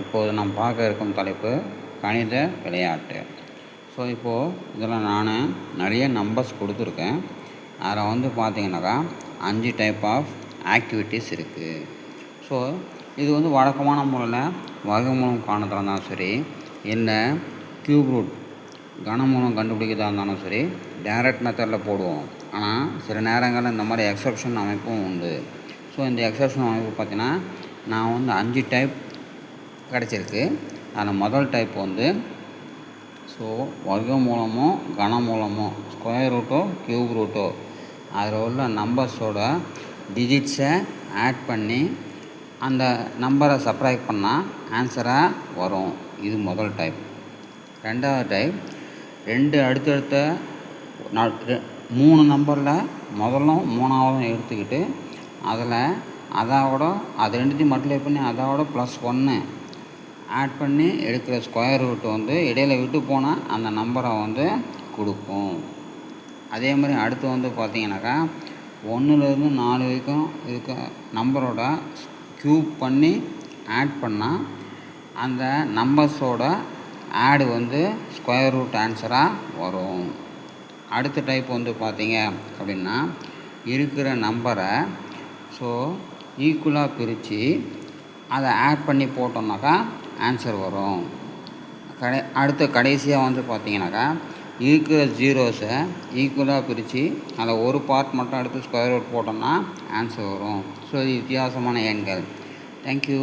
இப்போது நாம் பார்க்க இருக்கும் தலைப்பு கணித விளையாட்டு. ஸோ இப்போது இதில் நான் நிறைய நம்பர்ஸ் கொடுத்துருக்கேன். அதில் பார்த்தீங்கன்னாக்கா 5 டைப் ஆஃப் ஆக்டிவிட்டீஸ் இருக்குது. ஸோ இது வழக்கமான முறையில் வர்க்கமூலம் காணதாக இருந்தாலும் சரி, இல்லை கியூப் ரூட் கனமூலம் கண்டுபிடிக்கிறதா இருந்தாலும் சரி, டைரக்ட் மெத்தடில் போடுவோம். ஆனால் சில நேரங்களில் இந்த மாதிரி எக்ஸப்ஷன் அமைப்பும் உண்டு. ஸோ இந்த எக்ஸப்ஷன் அமைப்பு பார்த்திங்கன்னா நான் 5 டைப் கிடச்சிருக்கு. அதில் முதல் டைப் ஸோ வர்க்கமூலமோ கனமூலமோ ஸ்கொயர் ரூட்டோ கியூப் ரூட்டோ அதில் உள்ள நம்பர்ஸோட டிஜிட்ஸை ஆட் பண்ணி அந்த நம்பரை சப்ராக்ட் பண்ணால் ஆன்சராக வரும். இது முதல் டைப். ரெண்டாவது டைப், 2 அடுத்தடுத்த 3 நம்பரில் முதலும் மூணாவதும் எடுத்துக்கிட்டு அதில் அது ரெண்டுத்தையும் மல்டிப்ளை பண்ணி அதோட +1 ஆட் பண்ணி எடுக்கிற ஸ்கொயர் ரூட் இடையில விட்டு போனால் அந்த நம்பரை கொடுக்கும். அதே மாதிரி அடுத்து பார்த்திங்கனாக்கா 1லேருந்து 4 வரைக்கும் இருக்க நம்பரோட க்யூப் பண்ணி ஆட் பண்ணால் அந்த நம்பர்ஸோட ஆடு ஸ்கொயர் ரூட் ஆன்சராக வரும். அடுத்த டைப் பார்த்திங்க அப்படின்னா இருக்கிற நம்பரை ஸோ ஈக்குவலாக பிரித்து அதை ஆட் பண்ணி போட்டோம்னாக்கா ஆன்சர் வரும். கடைசியாக பார்த்திங்கனாக்கா இருக்கிற ஜீரோஸை ஈக்குவலாக பிரித்து அதில் ஒரு பார்ட் மட்டும் எடுத்து ஸ்கொயர் ரூட் போட்டோம்னா ஆன்சர் வரும். ஸோ இது வித்தியாசமான எண்கள். தேங்க்யூ.